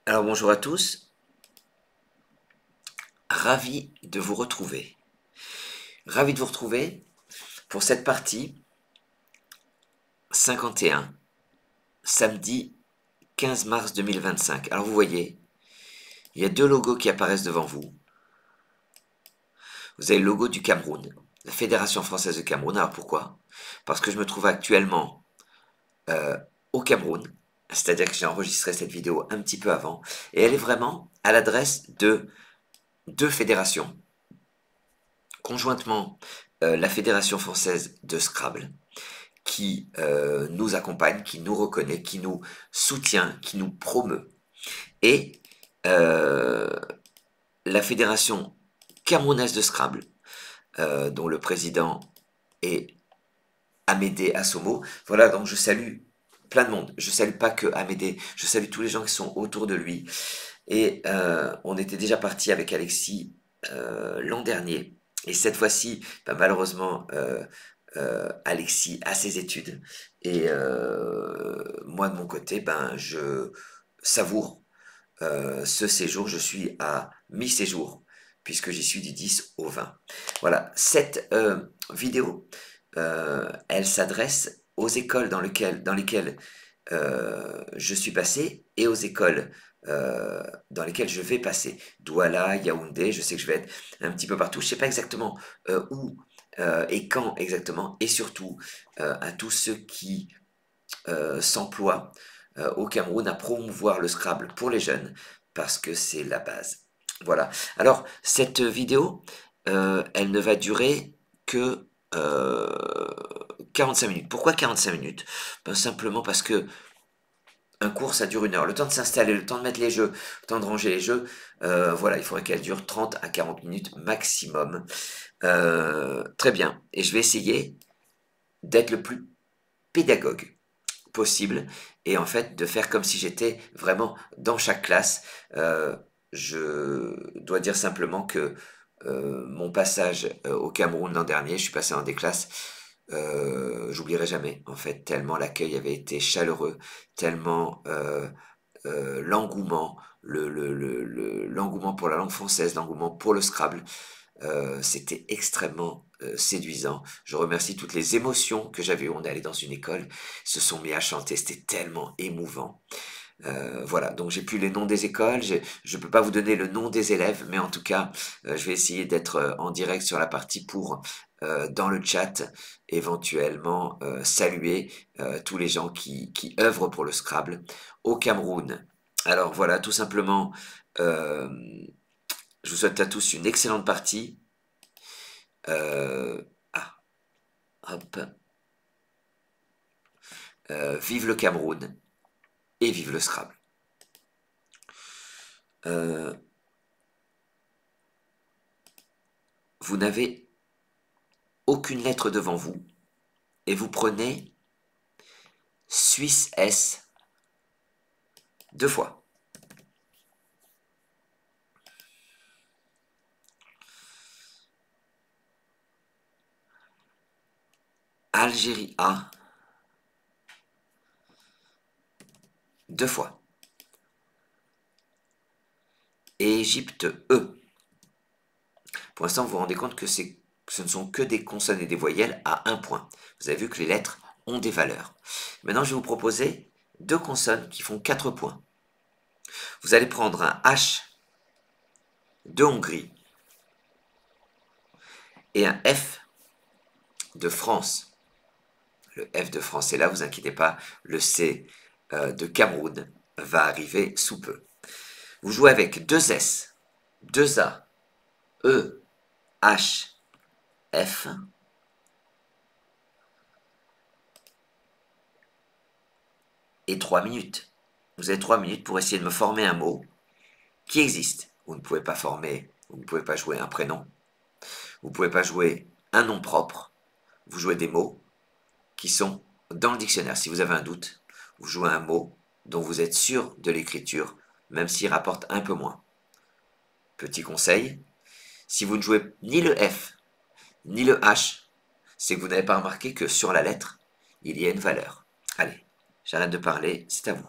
Alors bonjour à tous, ravi de vous retrouver. Ravi de vous retrouver pour cette partie 51, samedi 15 mars 2025. Alors vous voyez, il y a deux logos qui apparaissent devant vous. Vous avez le logo du Cameroun, la Fédération française de Cameroun. Alors pourquoi? Parce que je me trouve actuellement euh, au Cameroun, c'est-à-dire que j'ai enregistré cette vidéo un petit peu avant, et elle est vraiment à l'adresse de deux fédérations. Conjointement, la Fédération française de Scrabble, qui nous accompagne, qui nous reconnaît, qui nous soutient, qui nous promeut. Et euh, la Fédération camerounaise de Scrabble, dont le président est Amédée Assomo. Voilà, donc je salue plein de monde. Je salue pas que Amédée, je salue tous les gens qui sont autour de lui. Et on était déjà parti avec Alexis l'an dernier. Et cette fois-ci, bah, malheureusement, Alexis a ses études. Et moi, de mon côté, ben, je savoure ce séjour. Je suis à mi-séjour, puisque j'y suis du 10 au 20. Voilà, cette vidéo, elle s'adresse aux écoles dans lesquelles je suis passé et aux écoles dans lesquelles je vais passer. Douala, Yaoundé, je sais que je vais être un petit peu partout. Je ne sais pas exactement où et quand exactement. Et surtout à tous ceux qui s'emploient au Cameroun à promouvoir le Scrabble pour les jeunes parce que c'est la base. Voilà. Alors, cette vidéo, elle ne va durer que 45 minutes. Pourquoi 45 minutes? Ben, simplement parce que un cours, ça dure 1 heure. Le temps de s'installer, le temps de mettre les jeux, le temps de ranger les jeux, voilà, il faudrait qu'elle dure 30 à 40 minutes maximum. Très bien. Et je vais essayer d'être le plus pédagogue possible et en fait de faire comme si j'étais vraiment dans chaque classe. Je dois dire simplement que mon passage au Cameroun l'an dernier, je suis passé dans des classes, j'oublierai jamais en fait, tellement l'accueil avait été chaleureux, tellement l'engouement, l'engouement pour la langue française, l'engouement pour le Scrabble, c'était extrêmement séduisant. Je remercie toutes les émotions que j'avais eues. On est allé dans une école, se sont mis à chanter, c'était tellement émouvant. Voilà, donc j'ai plus les noms des écoles, je peux pas vous donner le nom des élèves, mais en tout cas, je vais essayer d'être en direct sur la partie pour, dans le chat, éventuellement saluer tous les gens qui œuvrent pour le Scrabble au Cameroun. Alors voilà, tout simplement, euh, je vous souhaite à tous une excellente partie. Euh, ah, hop. Vive le Cameroun et vive le Scrabble. Euh, vous n'avez aucune lettre devant vous et vous prenez Suisse S 2 fois. Algérie A 2 fois. Et Égypte E. Pour l'instant, vous vous rendez compte que ce ne sont que des consonnes et des voyelles à 1 point. Vous avez vu que les lettres ont des valeurs. Maintenant, je vais vous proposer deux consonnes qui font 4 points. Vous allez prendre un H de Hongrie et un F de France. Le F de France est là, vous inquiétez pas, le C de Cameroun va arriver sous peu. Vous jouez avec deux S, deux A, E, H, F. Et 3 minutes. Vous avez 3 minutes pour essayer de me former un mot qui existe. Vous ne pouvez pas former, vous ne pouvez pas jouer un prénom, vous ne pouvez pas jouer un nom propre, vous jouez des mots qui sont dans le dictionnaire. Si vous avez un doute, vous jouez un mot dont vous êtes sûr de l'écriture, même s'il rapporte un peu moins. Petit conseil, si vous ne jouez ni le F ni le H, c'est que vous n'avez pas remarqué que sur la lettre, il y a une valeur. Allez, j'arrête de parler, c'est à vous.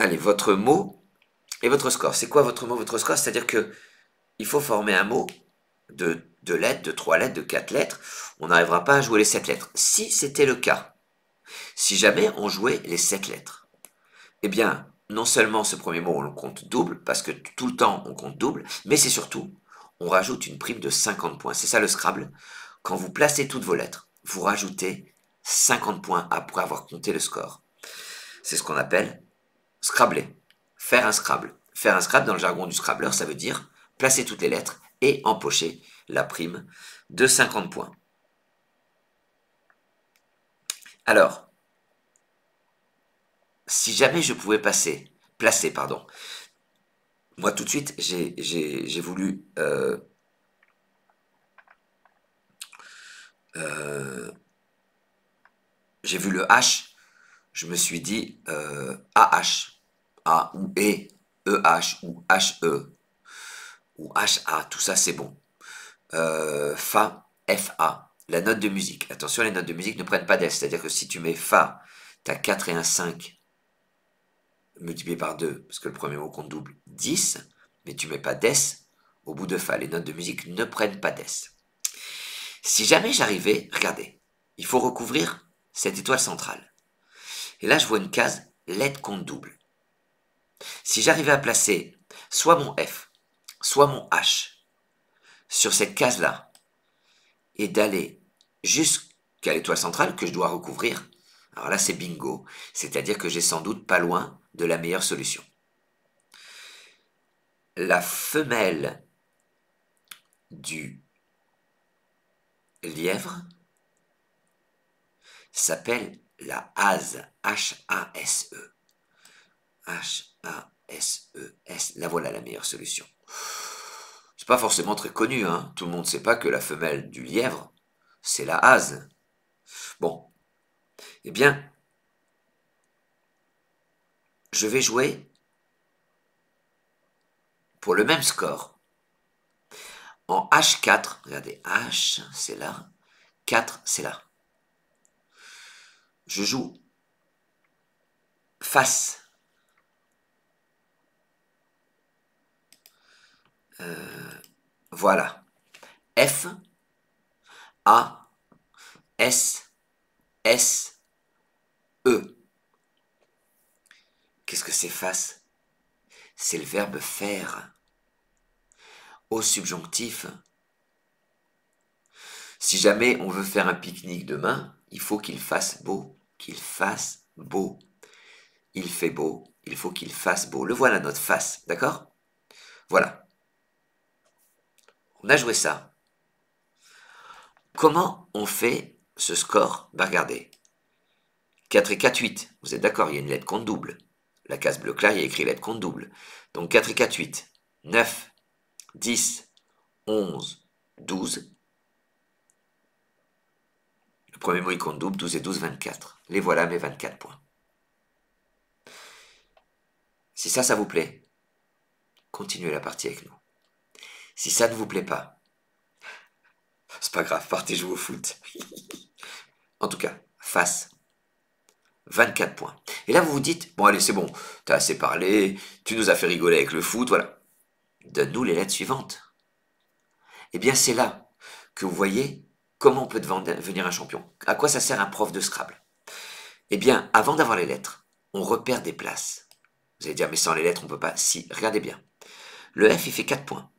Allez, votre mot et votre score. C'est quoi votre mot, votre score? C'est-à-dire que il faut former un mot de 2 lettres, de 3 lettres, de 4 lettres. On n'arrivera pas à jouer les 7 lettres. Si c'était le cas, si jamais on jouait les 7 lettres, eh bien, non seulement ce premier mot, on le compte double, parce que tout le temps, on compte double, mais c'est surtout, on rajoute une prime de 50 points. C'est ça le Scrabble. Quand vous placez toutes vos lettres, vous rajoutez 50 points après avoir compté le score. C'est ce qu'on appelle Scrabbler. Faire un Scrabble. Faire un Scrabble, dans le jargon du Scrabbler, ça veut dire placer toutes les lettres et empocher la prime de 50 points. Alors, si jamais je pouvais placer, pardon, moi tout de suite, j'ai voulu j'ai vu le H, je me suis dit AH, A ou E, EH ou HE ou HA, tout ça c'est bon. Fa, FA, la note de musique. Attention, les notes de musique ne prennent pas d'S, c'est-à-dire que si tu mets Fa, tu as 4 et un 5 multiplié par 2, parce que le premier mot compte double, 10, mais tu mets pas d'S au bout de Fa. Les notes de musique ne prennent pas d'S. Si jamais j'arrivais, regardez, il faut recouvrir cette étoile centrale. Et là, je vois une case lettre compte double. Si j'arrivais à placer soit mon F, soit mon H sur cette case-là, et d'aller jusqu'à l'étoile centrale que je dois recouvrir, alors là c'est bingo, c'est-à-dire que j'ai sans doute pas loin de la meilleure solution. La femelle du lièvre s'appelle la hase, H-A-S-E. H-A-S-E-S, la voilà la meilleure solution. C'est pas forcément très connu, hein. Tout le monde ne sait pas que la femelle du lièvre, c'est la hase. Bon, eh bien, je vais jouer pour le même score. En H4, regardez, H, c'est là, 4, c'est là. Je joue face. Voilà. F, A, S, S, E. Qu'est-ce que c'est face? C'est le verbe faire. Au subjonctif. Si jamais on veut faire un pique-nique demain, il faut qu'il fasse beau. Qu'il fasse beau. Il fait beau. Il faut qu'il fasse beau. Le voilà notre face, d'accord? Voilà. On a joué ça. Comment on fait ce score? Ben regardez. 4 et 4, 8. Vous êtes d'accord, il y a une lettre compte double. La case bleu clair, il y a écrit lettre compte double. Donc 4 et 4, 8. 9, 10, 11, 12. Le premier mot, il compte double. 12 et 12, 24. Les voilà mes 24 points. Si ça vous plaît, continuez la partie avec nous. Si ça ne vous plaît pas, c'est pas grave, partez jouer au foot. En tout cas, face. 24 points. Et là, vous vous dites, bon allez, c'est bon, t'as assez parlé, tu nous as fait rigoler avec le foot, voilà. Donne-nous les lettres suivantes. Eh bien, c'est là que vous voyez comment on peut devenir un champion. À quoi ça sert un prof de Scrabble? Eh bien, avant d'avoir les lettres, on repère des places. Vous allez dire, mais sans les lettres, on ne peut pas. Si, regardez bien. Le F, il fait 4 points.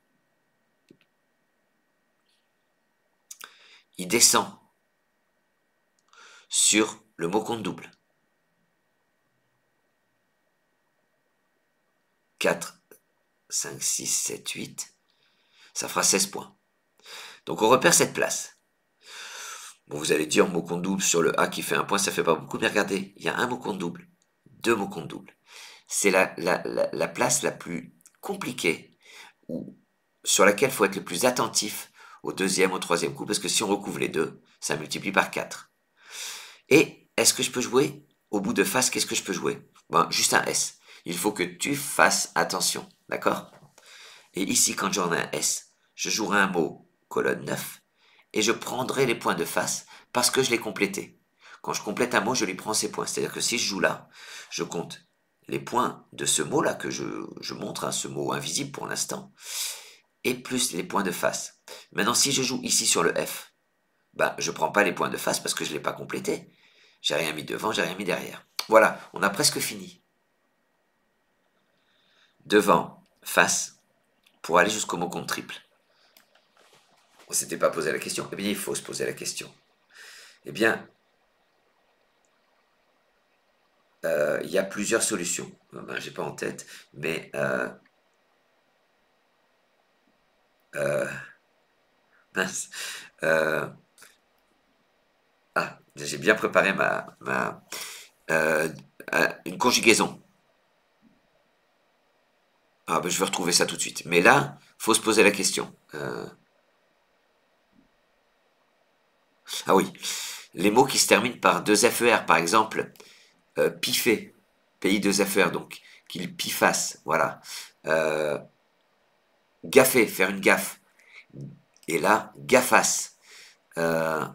Il descend sur le mot compte double. 4, 5, 6, 7, 8. Ça fera 16 points. Donc on repère cette place. Bon, vous allez dire mot compte double sur le A qui fait 1 point, ça fait pas beaucoup. Mais regardez, il y a un mot compte double, 2 mots compte double. C'est la place la plus compliquée sur laquelle il faut être le plus attentif au deuxième, au troisième coup, parce que si on recouvre les deux, ça multiplie par 4. Et est-ce que je peux jouer au bout de face? Qu'est-ce que je peux jouer? Ben, juste un S. Il faut que tu fasses attention, d'accord? Et ici, quand j'en ai un S, je jouerai un mot, colonne 9, et je prendrai les points de face parce que je l'ai complété. Quand je complète un mot, je lui prends ses points. C'est-à-dire que si je joue là, je compte les points de ce mot-là que je montre, hein, ce mot invisible pour l'instant, et plus les points de face. Maintenant, si je joue ici sur le F, ben, je ne prends pas les points de face parce que je ne l'ai pas complété. J'ai rien mis devant, j'ai rien mis derrière. Voilà, on a presque fini. Devant, face, pour aller jusqu'au mot compte triple. On ne s'était pas posé la question. Eh bien, il faut se poser la question. Eh bien, il y a plusieurs solutions. Ben, je n'ai pas en tête, mais mince. J'ai bien préparé euh, une conjugaison. Ah, ben, je vais retrouver ça tout de suite. Mais là, faut se poser la question. Ah oui, les mots qui se terminent par deux FER, par exemple, piffer, pays deux FER, donc qu'il pifasse, voilà. Euh, Gaffer, faire une gaffe. Et là, gaffasse. Euh,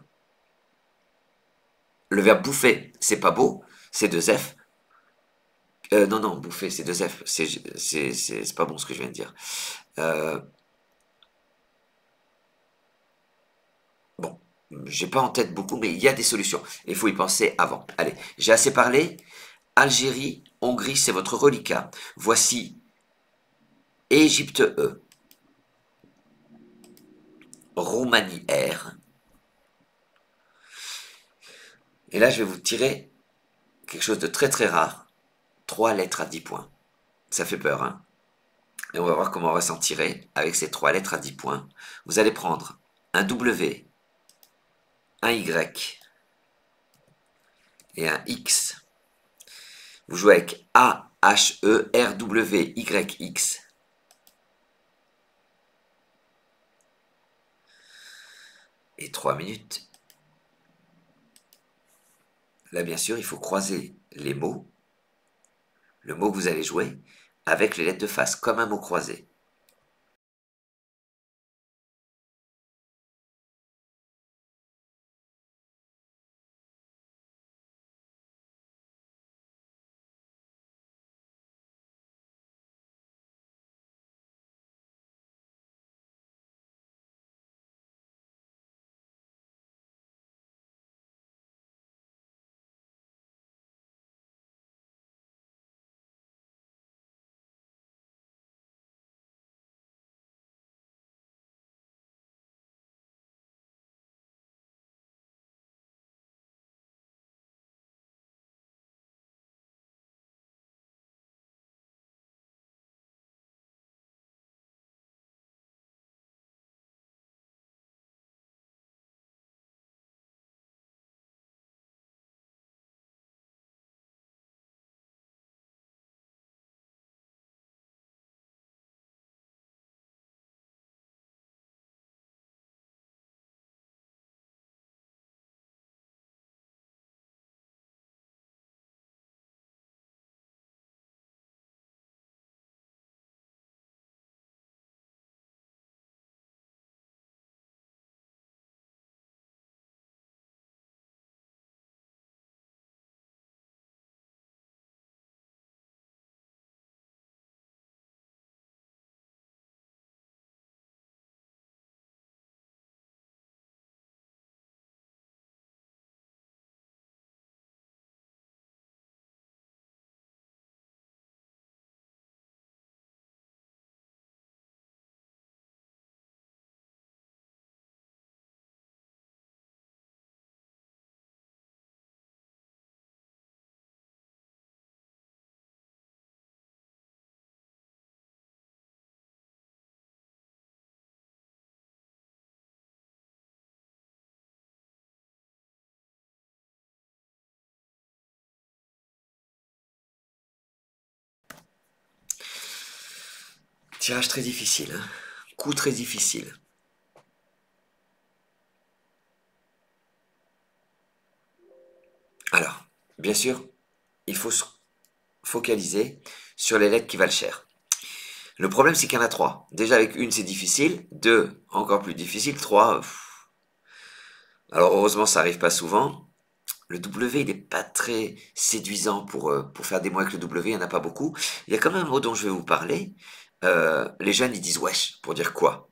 le verbe bouffer, c'est pas beau, c'est deux F. Non, non, bouffer, c'est deux F. C'est pas bon ce que je viens de dire. Euh, bon, j'ai pas en tête beaucoup, mais il y a des solutions. Il faut y penser avant. Allez, j'ai assez parlé. Algérie, Hongrie, c'est votre reliquat. Voici Égypte E, Roumanie R. Et là, je vais vous tirer quelque chose de très très rare. 3 lettres à 10 points. Ça fait peur, hein? Et on va voir comment on va s'en tirer avec ces 3 lettres à 10 points. Vous allez prendre un W, un Y et un X. Vous jouez avec A, H, E, R, W, Y, X. Et 3 minutes. Là, bien sûr, il faut croiser les mots, le mot que vous allez jouer, avec les lettres de face, comme un mot croisé. Tirage très difficile, hein? Coup très difficile. Alors, bien sûr, il faut se focaliser sur les lettres qui valent cher. Le problème, c'est qu'il y en a 3. Déjà, avec une, c'est difficile. 2, encore plus difficile. 3, alors heureusement, ça arrive pas souvent. Le W, il n'est pas très séduisant pour faire des mots avec le W, il n'y en a pas beaucoup. Il y a quand même un mot dont je vais vous parler. Les jeunes, ils disent wesh pour dire quoi?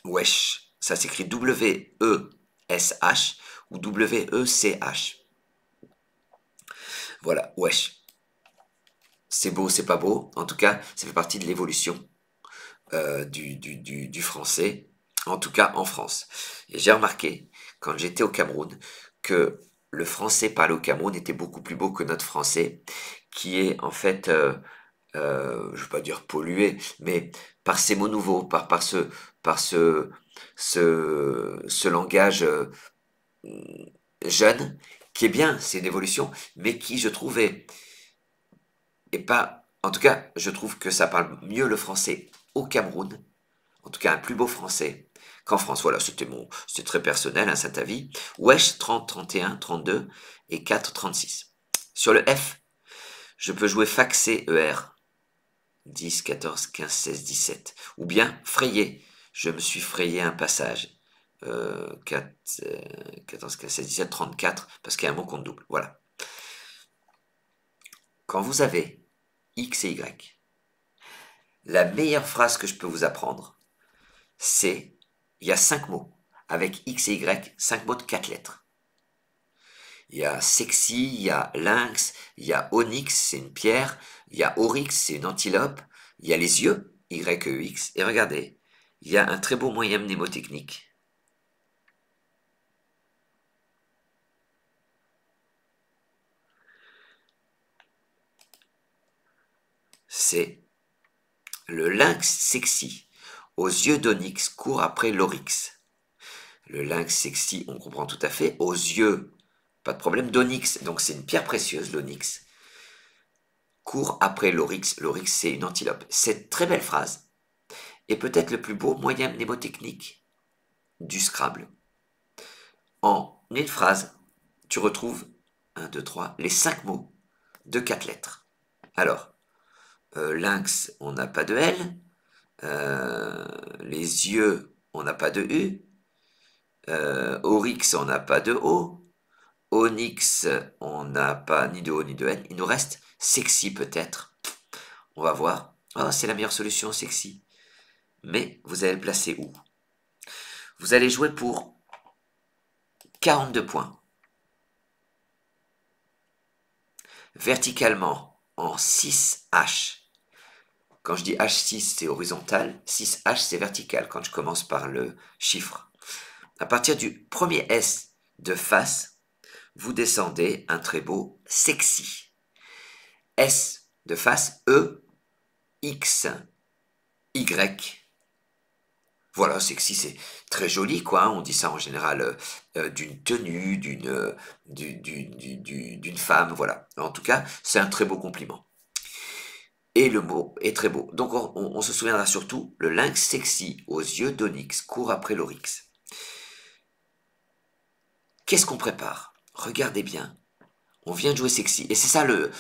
Wesh, ça s'écrit W-E-S-H ou W-E-C-H. Voilà, wesh. C'est beau, c'est pas beau. En tout cas, ça fait partie de l'évolution du français, en tout cas en France. Et j'ai remarqué, quand j'étais au Cameroun, que le français parlé au Cameroun était beaucoup plus beau que notre français, qui est en fait, je ne veux pas dire pollué, mais par ces mots nouveaux, par ce langage jeune, qui est bien, c'est une évolution, mais qui, je trouvais, et pas, en tout cas, je trouve que ça parle mieux le français au Cameroun, en tout cas un plus beau français qu'en France. Voilà, c'était très personnel, hein, c'est ta vie. Wesh, 30, 31, 32 et 4, 36. Sur le F, je peux jouer faxé ER, 10, 14, 15, 16, 17. Ou bien frayer, je me suis frayé un passage. 4, 14, 15, 16, 17, 34, parce qu'il y a un mot compte double. Voilà. Quand vous avez X et Y, la meilleure phrase que je peux vous apprendre, c'est, il y a 5 mots, avec X et Y, 5 mots de 4 lettres. Il y a sexy, il y a lynx, il y a onyx, c'est une pierre, il y a oryx, c'est une antilope, il y a les yeux, Y-E-X, et regardez, il y a un très beau moyen mnémotechnique. C'est le lynx sexy, aux yeux d'onyx, court après l'oryx. Le lynx sexy, on comprend tout à fait, aux yeux, pas de problème, d'onyx, donc c'est une pierre précieuse, l'onyx, court après l'oryx, l'oryx c'est une antilope. Cette très belle phrase est peut-être le plus beau moyen mnémotechnique du Scrabble. En une phrase, tu retrouves 1, 2, 3, les 5 mots de 4 lettres. Alors, lynx, on n'a pas de L. Les yeux, on n'a pas de U. Oryx, on n'a pas de O. Onyx, on n'a pas ni de O ni de N. Il nous reste sexy peut-être. On va voir. Oh, c'est la meilleure solution, sexy. Mais vous allez le placer où? Vous allez jouer pour 42 points. Verticalement, en 6H. Quand je dis H6, c'est horizontal. 6H, c'est vertical quand je commence par le chiffre. À partir du premier S de face, vous descendez un très beau sexy. S de face, E, X, Y. Voilà, sexy, c'est très joli, quoi. Hein. On dit ça en général d'une tenue, d'une femme, voilà. En tout cas, c'est un très beau compliment. Et le mot est très beau. Donc on se souviendra surtout, le lynx sexy aux yeux d'onyx court après l'oryx. Qu'est-ce qu'on prépare? Regardez bien. On vient de jouer sexy. Et c'est ça le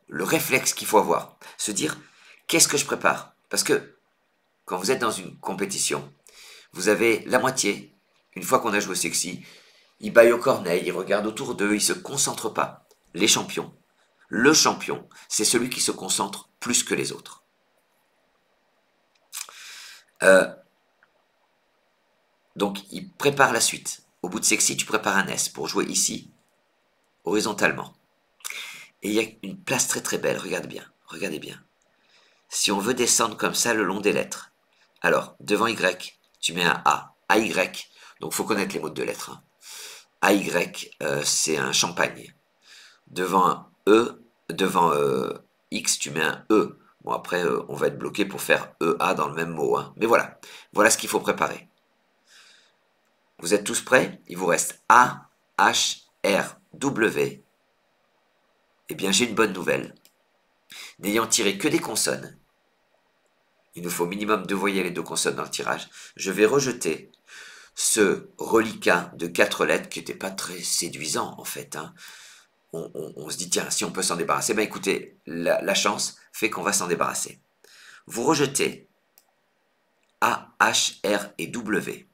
réflexe qu'il faut avoir. Se dire, qu'est-ce que je prépare? Parce que quand vous êtes dans une compétition, vous avez la moitié, une fois qu'on a joué sexy, ils baillent au corneille, ils regardent autour d'eux, ils ne se concentrent pas. Les champions. Le champion, c'est celui qui se concentre plus que les autres. Donc, il prépare la suite. Au bout de sexy, tu prépares un S pour jouer ici, horizontalement. Et il y a une place très très belle, regardez bien. Si on veut descendre comme ça le long des lettres, alors, devant Y, tu mets un A. AY, donc il faut connaître les mots de deux lettres. Hein. AY, c'est un champagne. Devant un E, devant X, tu mets un E. Bon, après, on va être bloqué pour faire EA dans le même mot. Hein. Mais voilà, voilà ce qu'il faut préparer. Vous êtes tous prêts? Il vous reste A, H, R, W. Eh bien, j'ai une bonne nouvelle. N'ayant tiré que des consonnes, il nous faut au minimum 2 voyelles et 2 consonnes dans le tirage, je vais rejeter ce reliquat de 4 lettres qui n'était pas très séduisant en fait. Hein. On se dit, tiens, si on peut s'en débarrasser, ben écoutez, la chance fait qu'on va s'en débarrasser. Vous rejetez A, H, R et W.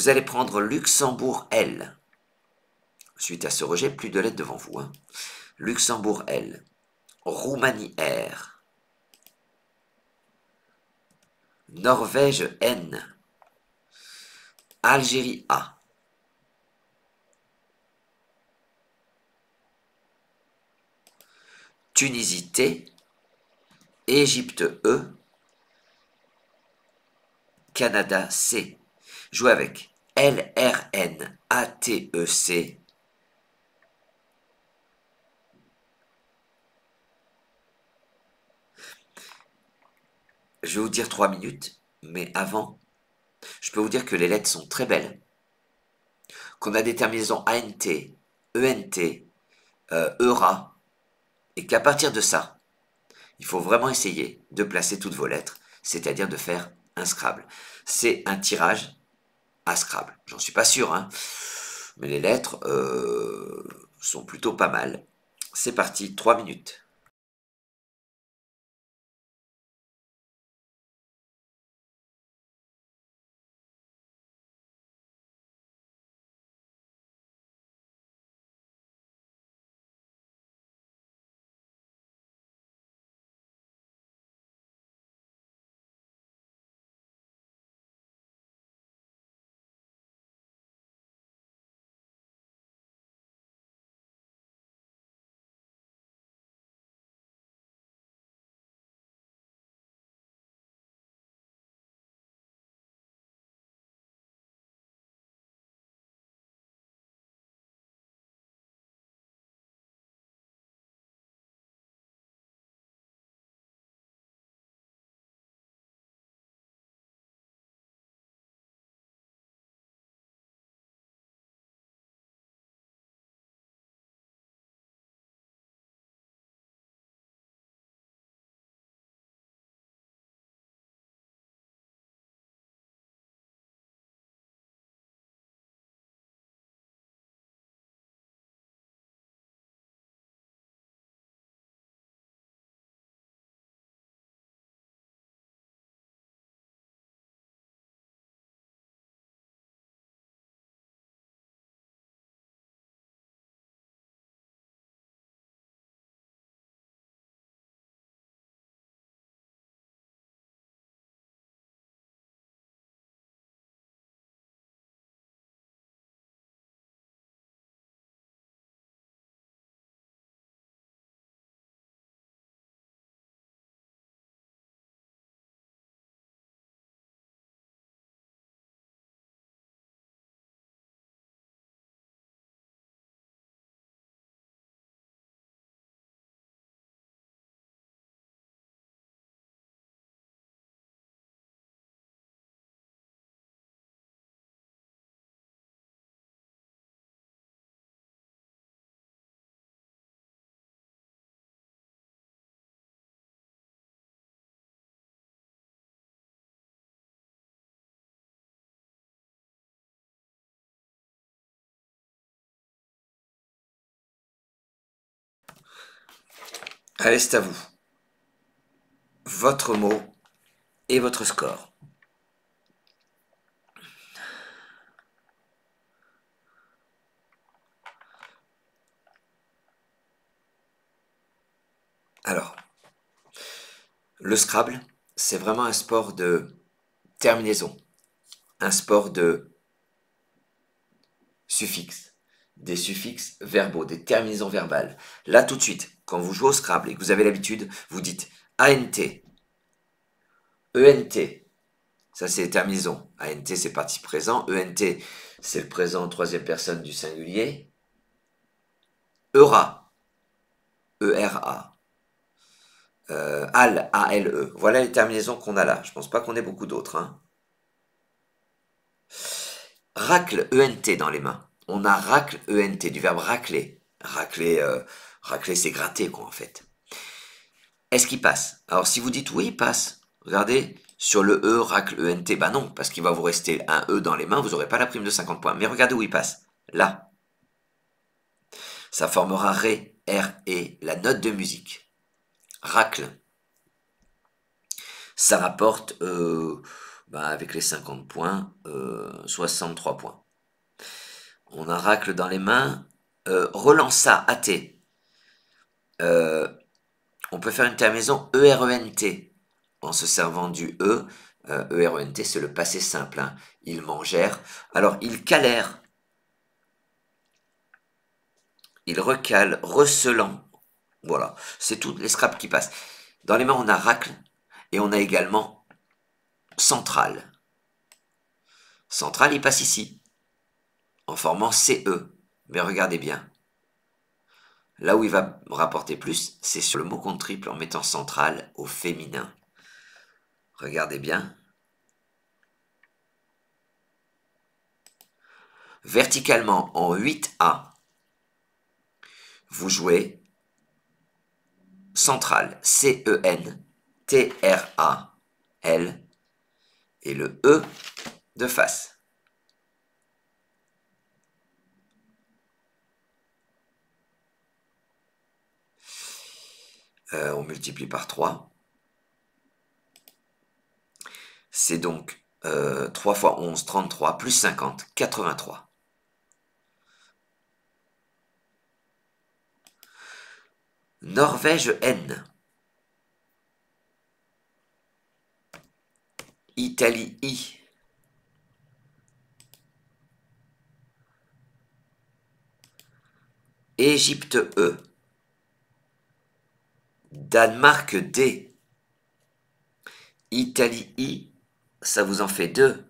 Vous allez prendre Luxembourg L. Suite à ce rejet, plus de lettres devant vous. Hein. Luxembourg L. Roumanie R. Norvège N. Algérie A. Tunisie T. Égypte E. Canada C. Jouez avec LRN ATEC. Je vais vous dire 3 minutes, mais avant, je peux vous dire que les lettres sont très belles, qu'on a des terminaisons ANT, ENT, EURA, et qu'à partir de ça, il faut vraiment essayer de placer toutes vos lettres, c'est-à-dire de faire un Scrabble. C'est un tirage à Scrabble. J'en suis pas sûr, hein, mais les lettres sont plutôt pas mal. C'est parti, 3 minutes. Allez, c'est à vous. Votre mot et votre score. Alors, le Scrabble, c'est vraiment un sport de terminaison, un sport de suffixes, des suffixes verbaux, des terminaisons verbales. Là, tout de suite, quand vous jouez au Scrabble et que vous avez l'habitude, vous dites ANT, ENT, ça c'est les terminaisons. ANT, c'est participe présent, ENT, c'est le présent troisième personne du singulier, EURA, ERA, AL, ALE. Voilà les terminaisons qu'on a là. Je pense pas qu'on ait beaucoup d'autres. Hein. Racle, ENT dans les mains. On a racle, ENT, du verbe racler. Racler, racler c'est gratter, quoi, en fait. Est-ce qu'il passe? Alors, si vous dites oui, il passe. Regardez, sur le E, racle, ENT, bah non, parce qu'il va vous rester un E dans les mains, vous n'aurez pas la prime de 50 points. Mais regardez où il passe. Là. Ça formera Ré, R-E, la note de musique. Racle. Ça rapporte bah, avec les 50 points, 63 points. On a racle dans les mains. Relance ça, AT. On peut faire une terminaison ERENT en se servant du E. ERENT, c'est le passé simple. Hein. Ils mangèrent. Alors, ils calèrent. Ils recalent, recelant. Voilà, c'est tout les scraps qui passent. Dans les mains, on a racle et on a également centrale. Centrale, il passe ici, en formant CE. Mais regardez bien. Là où il va me rapporter plus, c'est sur le mot compte triple en mettant centrale au féminin. Regardez bien. Verticalement, en 8A, vous jouez centrale, C-E-N-T-R-A-L, et le E de face. On multiplie par 3. C'est donc 3 fois 11, 33, plus 50, 83. Norvège N. Italie I. Égypte E. Danemark D. Italie I, ça vous en fait 2.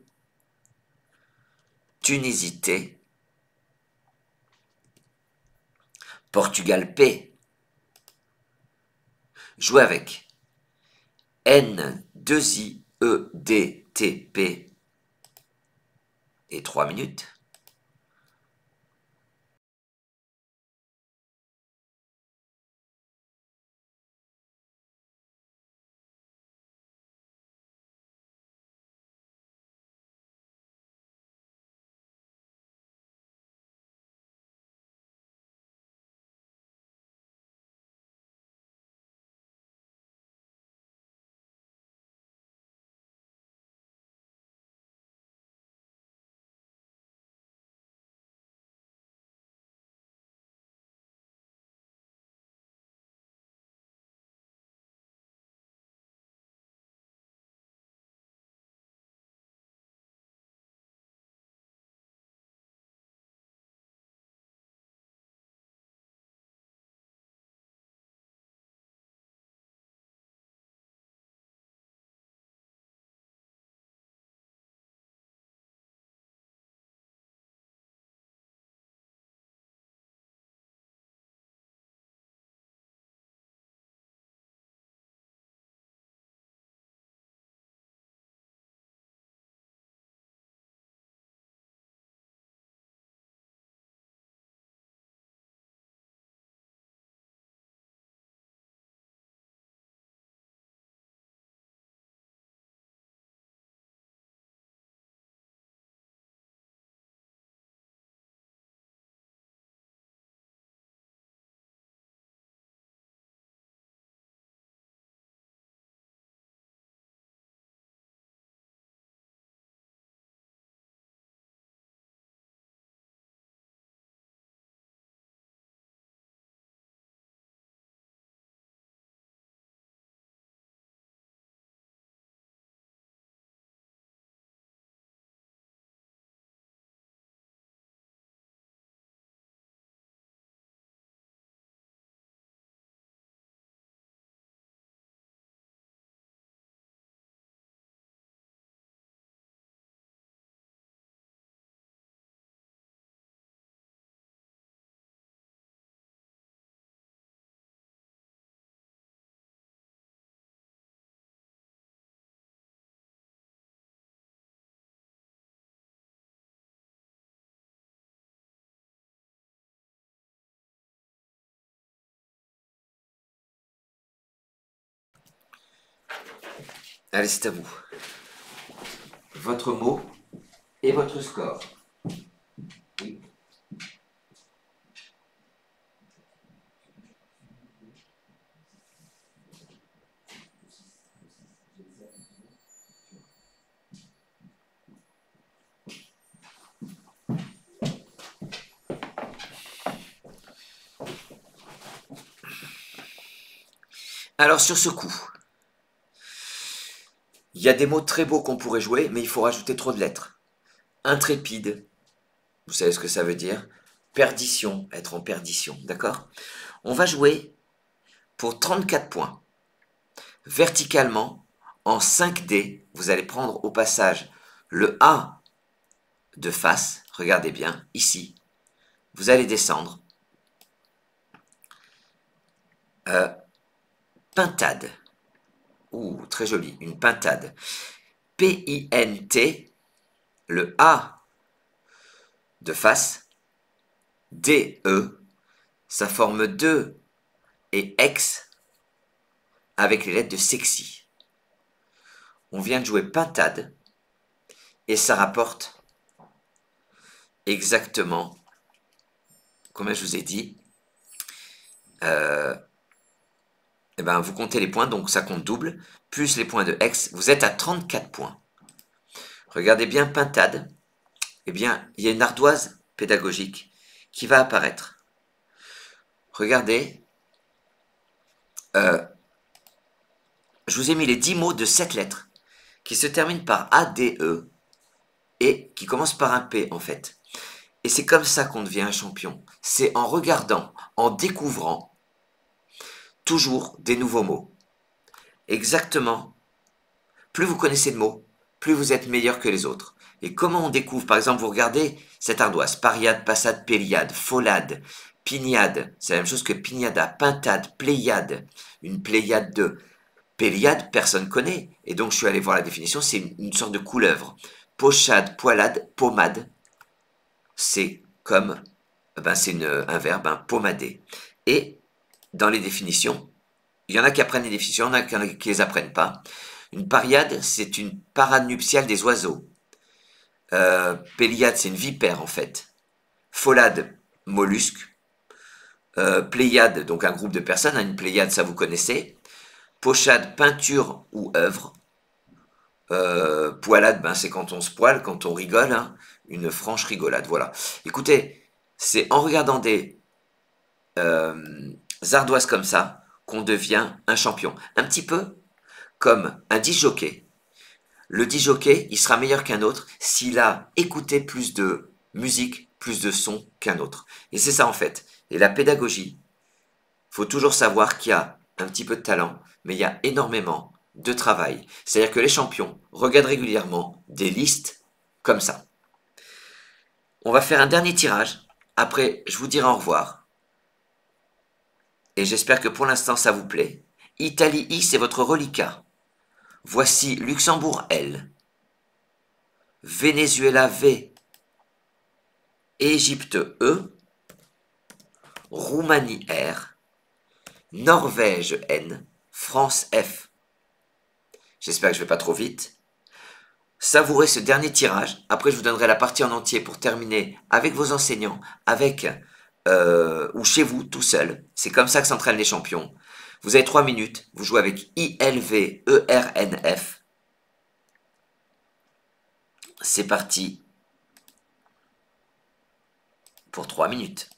Tunisie T. Portugal P. Jouez avec. N, 2I, E, D, T, P. Et 3 minutes. Allez, c'est à vous. Votre mot et votre score. Oui. Alors sur ce coup, il y a des mots très beaux qu'on pourrait jouer, mais il faut rajouter trop de lettres. Intrépide, vous savez ce que ça veut dire. Perdition, être en perdition, d'accord? On va jouer pour 34 points. Verticalement, en 5D, vous allez prendre au passage le A de face, regardez bien, ici. Vous allez descendre. Pintade. Ouh, très joli, une pintade. P-I-N-T, le A de face, D-E, ça forme 2 et X avec les lettres de sexy. On vient de jouer pintade et ça rapporte exactement, comme je vous ai dit, eh ben, vous comptez les points, donc ça compte double, plus les points de X, vous êtes à 34 points. Regardez bien pintade, eh bien, il y a une ardoise pédagogique qui va apparaître. Regardez, je vous ai mis les 10 mots de 7 lettres qui se terminent par A-D-E et qui commencent par un P en fait. Et c'est comme ça qu'on devient un champion. C'est en regardant, en découvrant toujours des nouveaux mots. Exactement. Plus vous connaissez de mots, plus vous êtes meilleur que les autres. Et comment on découvre? Par exemple, vous regardez cette ardoise. Pariade, passade, péliade, folade, pignade. C'est la même chose que pignada, pintade, pléiade. Une pléiade de... Péliade, personne connaît. Et donc, je suis allé voir la définition. C'est une sorte de couleuvre. Pochade, poilade, pommade. C'est comme... Ben, c'est un verbe, pommader. Et dans les définitions, il y en a qui apprennent les définitions, il y en a qui ne les apprennent pas. Une pariade, c'est une parade nuptiale des oiseaux. Péliade, c'est une vipère en fait. Folade, mollusque. Pléiade, donc un groupe de personnes. Une pléiade, ça vous connaissez. Pochade, peinture ou œuvre. Poilade, ben, c'est quand on se poile, quand on rigole. Hein. Une franche rigolade, voilà. Écoutez, c'est en regardant des ardoises comme ça qu'on devient un champion. Un petit peu comme un disjockey. Le disjockey, il sera meilleur qu'un autre s'il a écouté plus de musique, plus de son qu'un autre. Et c'est ça en fait. Et la pédagogie, il faut toujours savoir qu'il y a un petit peu de talent, mais il y a énormément de travail. C'est-à-dire que les champions regardent régulièrement des listes comme ça. On va faire un dernier tirage. Après, je vous dirai au revoir. Et j'espère que pour l'instant, ça vous plaît. Italie I, c'est votre reliquat. Voici Luxembourg L. Venezuela V. Égypte E. Roumanie R. Norvège N. France F. J'espère que je ne vais pas trop vite. Savourez ce dernier tirage. Après, je vous donnerai la partie en entier pour terminer avec vos enseignants, avec ou chez vous, tout seul. C'est comme ça que s'entraînent les champions. Vous avez 3 minutes. Vous jouez avec ILVERNF. C'est parti pour 3 minutes.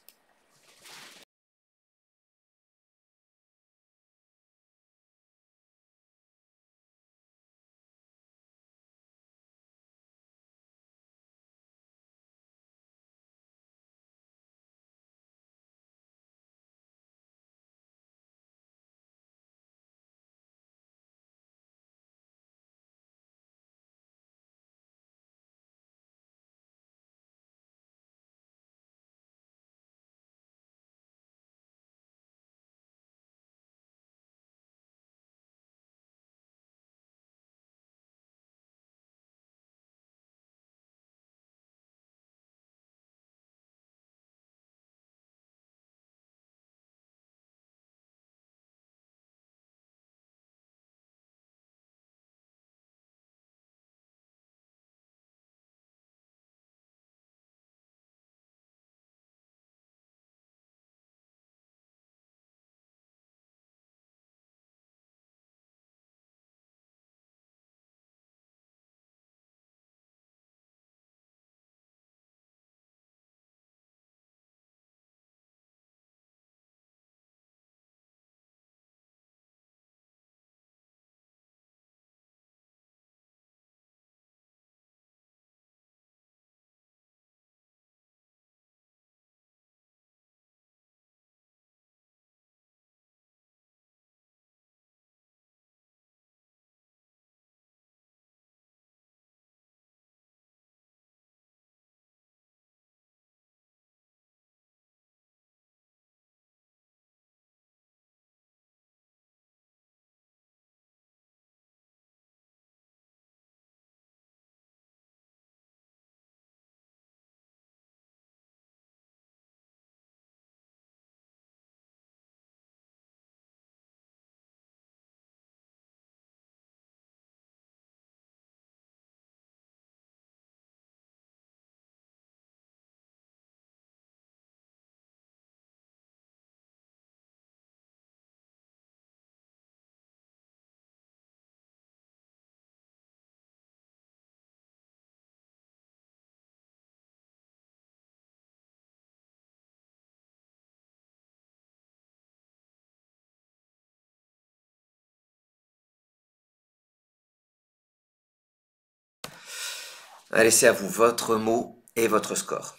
Allez, c'est à vous, votre mot et votre score.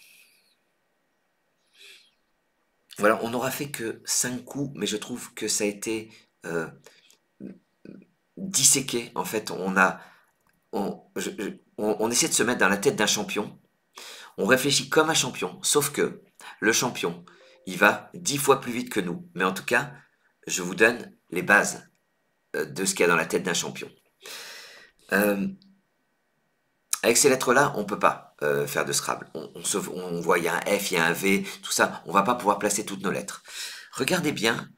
Voilà, on n'aura fait que 5 coups, mais je trouve que ça a été disséqué. En fait, on essaie de se mettre dans la tête d'un champion. On réfléchit comme un champion, sauf que le champion, il va 10 fois plus vite que nous. Mais en tout cas, je vous donne les bases de ce qu'il y a dans la tête d'un champion. Avec ces lettres-là, on ne peut pas faire de Scrabble. On voit, il y a un F, il y a un V, tout ça. On ne va pas pouvoir placer toutes nos lettres. Regardez bien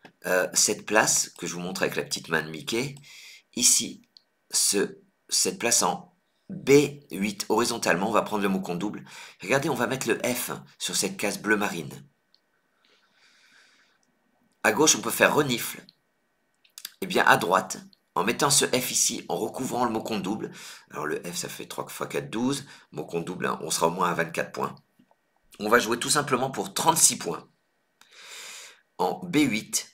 cette place que je vous montre avec la petite main de Mickey. Ici, cette place en B8 horizontalement, on va prendre le mot compte double. Regardez, on va mettre le F sur cette case bleu marine. À gauche, on peut faire renifle. Et bien à droite, en mettant ce F ici, en recouvrant le mot compte double, alors le F ça fait 3 x 4, 12, mot compte double, hein, on sera au moins à 24 points. On va jouer tout simplement pour 36 points. En B8,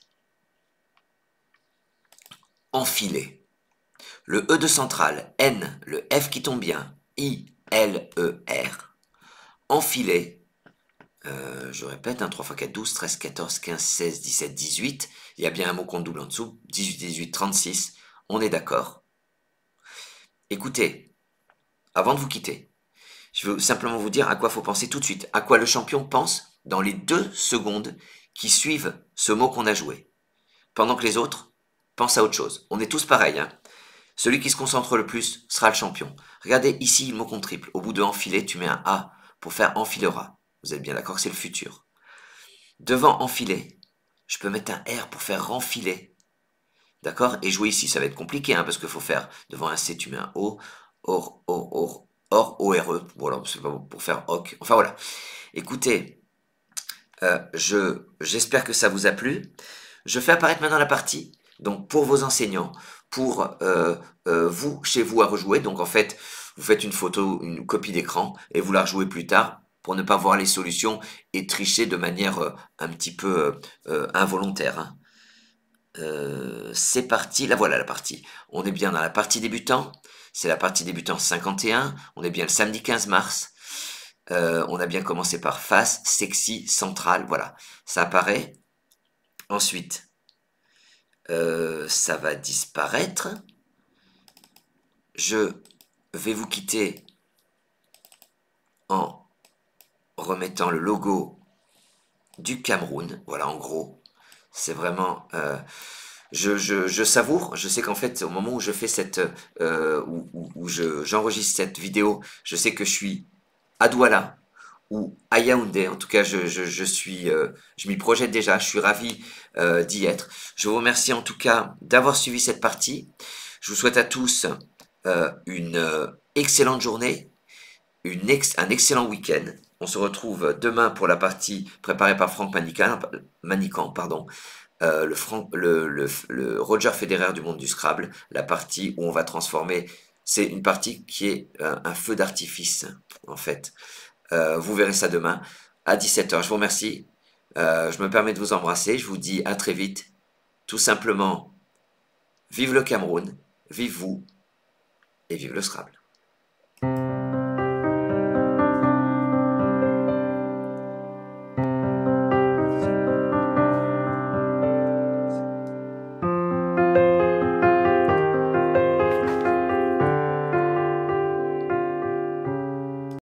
enfilé. Le E de centrale, N, le F qui tombe bien, I, L, E, R. Enfilé, je répète, 3 x 4, 12, 13, 14, 15, 16, 17, 18. Il y a bien un mot compte double en dessous, 18, 18, 36. On est d'accord. Écoutez, avant de vous quitter, je veux simplement vous dire à quoi il faut penser tout de suite, à quoi le champion pense dans les 2 secondes qui suivent ce mot qu'on a joué. Pendant que les autres pensent à autre chose. On est tous pareils, hein. Celui qui se concentre le plus sera le champion. Regardez ici, le mot compte triple. Au bout de enfiler, tu mets un A pour faire enfilera. Vous êtes bien d'accord que c'est le futur. Devant enfiler, je peux mettre un R pour faire renfiler. D'accord? Et jouer ici, ça va être compliqué, hein, parce qu'il faut faire, devant un C, tu mets un O, ORE, voilà, c'est pas pour faire OC. Enfin voilà. Écoutez, j'espère que ça vous a plu. Je fais apparaître maintenant la partie, donc pour vos enseignants, pour vous, chez vous, à rejouer. Donc en fait, vous faites une photo, une copie d'écran, et vous la rejouez plus tard, pour ne pas voir les solutions et tricher de manière un petit peu involontaire, hein. C'est parti, là voilà la partie. On est bien dans la partie débutant, c'est la partie débutant 51, on est bien le samedi 15 mars. On a bien commencé par face, sexy, central, voilà. Ça apparaît. Ensuite, ça va disparaître. Je vais vous quitter en remettant le logo du Cameroun. Voilà, en gros, c'est vraiment... je savoure. Je sais qu'en fait, au moment où je fais cette... où j'enregistre cette vidéo, je sais que je suis à Douala ou à Yaoundé. En tout cas, je m'y projette déjà. Je suis ravi d'y être. Je vous remercie en tout cas d'avoir suivi cette partie. Je vous souhaite à tous une excellente journée, un excellent week-end. On se retrouve demain pour la partie préparée par Franck Manican, pardon. Le Roger Federer du monde du Scrabble, la partie où on va transformer, c'est une partie qui est un feu d'artifice en fait. Vous verrez ça demain à 17 h. Je vous remercie. Je me permets de vous embrasser. Je vous dis à très vite. Tout simplement, vive le Cameroun, vive vous et vive le Scrabble.